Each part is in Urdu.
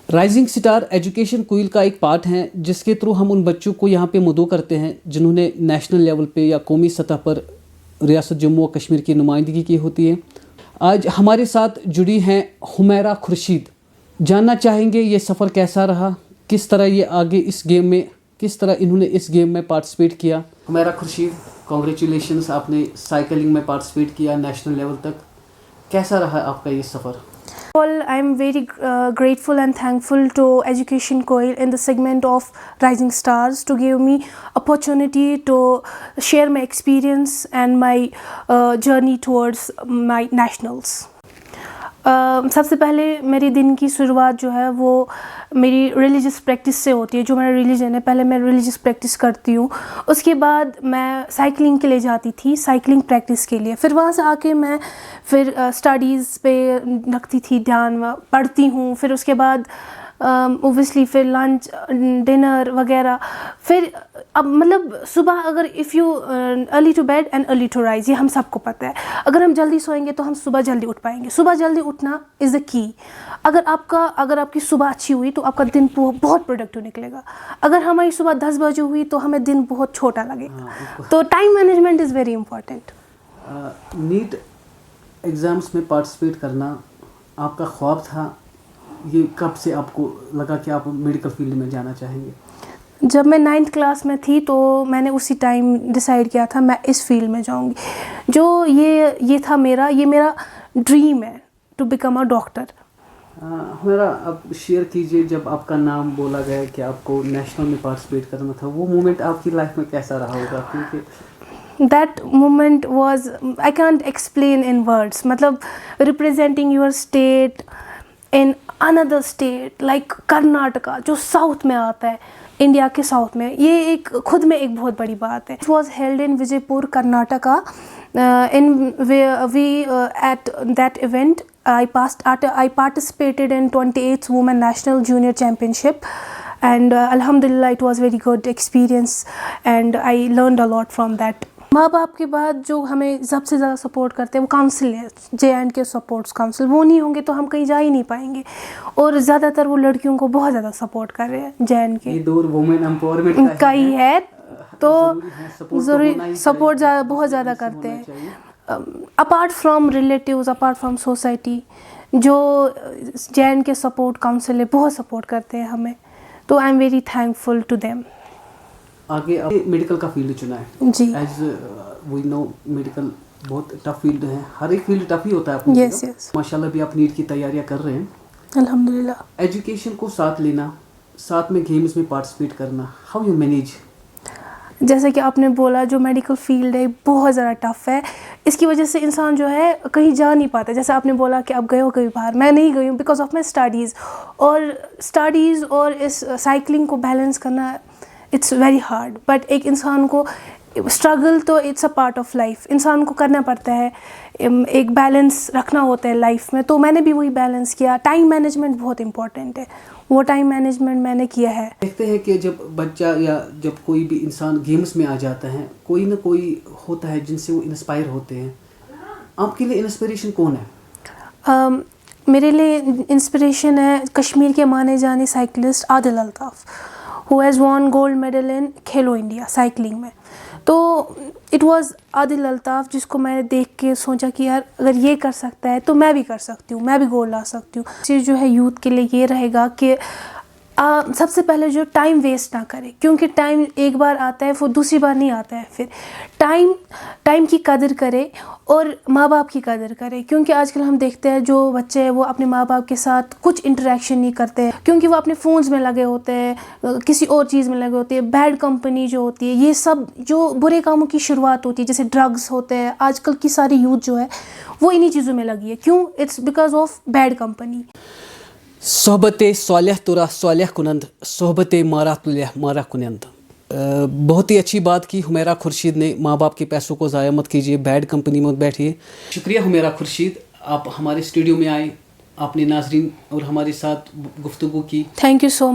رائزنگ سٹار ایجوکیشن کوئل کا ایک پارٹ ہیں جس کے تھرو ہم ان بچوں کو یہاں پہ مدعو کرتے ہیں جنہوں نے نیشنل لیول پہ یا قومی سطح پر ریاست جموں و کشمیر کی نمائندگی کی ہوتی ہے. آج ہمارے ساتھ جڑی ہیں حمیرہ خورشید. جاننا چاہیں گے یہ سفر کیسا رہا, کس طرح یہ آگے اس گیم میں, کس طرح انہوں نے اس گیم میں پارٹیسپیٹ کیا. حمیرہ خورشید, کانگریچولیشنس, آپ نے سائیکلنگ میں پارٹیسپیٹ کیا نیشنل لیول تک. کیسا رہا آپ کا یہ سفر؟ Well, I'm very grateful and thankful to Education Coil in the segment of Rising Stars to give me opportunity to share my experience and my journey towards my nationals. سب سے پہلے میری دن کی شروعات جو ہے وہ میری ریلیجس پریکٹس سے ہوتی ہے. جو میرا ریلیجن ہے, پہلے میں ریلیجس پریکٹس کرتی ہوں, اس کے بعد میں سائیکلنگ کے لیے جاتی تھی, سائیکلنگ پریکٹس کے لیے. پھر وہاں سے آ کے میں پھر اسٹڈیز پہ رکھتی تھی دھیان, پڑھتی ہوں. پھر اس کے بعد اوبویسلی پھر لنچ ڈنر وغیرہ. پھر اب مطلب صبح اگر if you early to bed and early to rise, یہ ہم سب کو پتہ ہے. اگر ہم جلدی سوئیں گے تو ہم صبح جلدی اٹھ پائیں گے. صبح جلدی اٹھنا از دا کی. اگر آپ کی صبح اچھی ہوئی تو آپ کا دن بہت پروڈکٹیو نکلے گا. اگر ہماری صبح 10 بجے ہوئی تو ہمیں دن بہت چھوٹا لگے گا. تو time management is very important. NEET exams میں پارٹیسپیٹ کرنا آپ کا خواب تھا؟ یہ کب سے آپ کو لگا کہ آپ میڈیکل فیلڈ میں جانا چاہیں گے؟ جب میں 9th کلاس میں تھی تو میں نے اسی ٹائم ڈیسائیڈ کیا تھا میں اس فیلڈ میں جاؤں گی. جو یہ تھا میرا ڈریم ہے ٹو بیکم اے ڈاکٹر. میرا اب شیئر کیجیے, جب آپ کا نام بولا گیا کہ آپ کو نیشنل میں پارٹیسپیٹ کرنا تھا, وہ مومنٹ آپ کی لائف میں کیسا رہا ہوگا؟ کیونکہ that moment was, I can't explain in words. مطلب representing your state in another state like Karnataka, جو ساؤتھ میں آتا ہے, انڈیا کے ساؤتھ میں, یہ ایک خود میں ایک بہت بڑی بات ہے. It was held in وجے پور, Karnataka. At that event I participated in 28th Women National Junior Championship and alhamdulillah it was very good experience and I learned a lot from that. ماں باپ کے بعد جو ہمیں سب سے زیادہ سپورٹ کرتے ہیں وہ کاؤنسل ہے, JNK سپورٹس کاؤنسل. وہ نہیں ہوں گے تو ہم کہیں جا ہی نہیں پائیں گے, اور زیادہ تر وہ لڑکیوں کو بہت زیادہ سپورٹ کر رہے ہیں. JNK یہ دور وومن امپاورمنٹ کا ہی ہے, تو ضروری سپورٹ بہت زیادہ کرتے ہیں. Apart from relatives, apart from society, جو JNK سپورٹ کاؤنسل ہے بہت سپورٹ کرتے ہیں ہمیں, تو I am very thankful to them. آگے آپ میڈیکل کا فیلڈ چنا ہے جی. ایز وی نو میڈیکل بہت ٹف فیلڈ ہے, ہر ایک فیلڈ ٹف ہی ہوتا ہے اپنی یس یس. ماشاء اللہ بھی آپ نیٹ کی تیاریاں کر رہے ہیں الحمدللہ. ایجوکیشن کو ساتھ لینا, ساتھ میں گیمز میں پارٹیسپیٹ کرنا, ہاؤ یو مینیج؟ جیسا کہ آپ نے بولا جو میڈیکل فیلڈ ہے بہت زیادہ ٹف ہے. اس کی وجہ سے انسان جو ہے کہیں جا نہیں پاتا. جیسے آپ نے بولا کہ آپ گئے ہو کبھی باہر, میں نہیں گئی ہوں بیکاز آف مائی اسٹڈیز اور اس سائیکلنگ کو بیلنس کرنا اٹس ویری ہارڈ. بٹ ایک انسان کو اسٹرگل تو it's a part of life, انسان کو کرنا پڑتا ہے, ایک بیلنس رکھنا ہوتا ہے لائف میں. تو میں نے بھی وہی بیلنس کیا. ٹائم مینجمنٹ بہت امپورٹنٹ ہے, وہ ٹائم مینجمنٹ میں نے کیا ہے. دیکھتے ہیں کہ جب بچہ یا جب کوئی بھی انسان گیمز میں آ جاتا ہے, کوئی نہ کوئی ہوتا ہے جن سے وہ انسپائر ہوتے ہیں. آپ کے لیے انسپریشن کون ہے؟ میرے لیے انسپریشن ہے کشمیر کے مانے جانے cyclist Adil Altaf, who has won gold medal in Khelo India cycling میں. تو اٹ واز عادل الطاف جس کو میں نے دیکھ کے سوچا کہ یار اگر یہ کر سکتا ہے تو میں بھی کر سکتی ہوں, میں بھی گول لا سکتی ہوں. چیز جو ہے یوتھ کے لیے یہ رہے گا کہ سب سے پہلے جو ٹائم ویسٹ نہ کرے, کیونکہ ٹائم ایک بار آتا ہے وہ دوسری بار نہیں آتا ہے. پھر ٹائم کی قدر کرے اور ماں باپ کی قدر کرے, کیونکہ آج کل ہم دیکھتے ہیں جو بچے ہیں وہ اپنے ماں باپ کے ساتھ کچھ انٹریکشن نہیں کرتے ہیں, کیونکہ وہ اپنے فونز میں لگے ہوتے ہیں, کسی اور چیز میں لگے ہوتے ہیں. بیڈ کمپنی جو ہوتی ہے, یہ سب جو برے کاموں کی شروعات ہوتی ہے, جیسے ڈرگس ہوتے ہیں, آج کل کی ساری یوتھ جو ہے وہ انہی چیزوں میں لگی ہے. کیوں؟ It's because of bad company. صحبت صالح ترا صالح کنند, صحبت مارا تلیہ مارا کنند. بہت ہی اچھی بات کی حمیرہ خورشید نے. ماں باپ کے پیسوں کو ضائع مت کیجیے, بیڈ کمپنی میں بیٹھیے. شکریہ حمیرہ خورشید, آپ ہمارے اسٹوڈیو میں آئے, آپ نے ناظرین اور ہمارے ساتھ گفتگو کی. Thank you so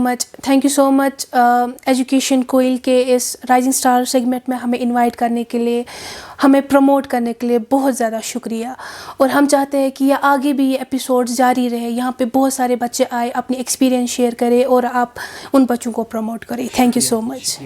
much education کوئل کے اس رائزنگ اسٹار سیگمنٹ میں ہمیں انوائٹ کرنے کے لیے, ہمیں پروموٹ کرنے کے لیے بہت زیادہ شکریہ. اور ہم چاہتے ہیں کہ یہ آگے بھی یہ ایپیسوڈ جاری رہے, یہاں پہ بہت سارے بچے آئے, اپنی ایکسپیرینس شیئر کرے اور آپ ان بچوں کو پروموٹ کریں. Thank you so much.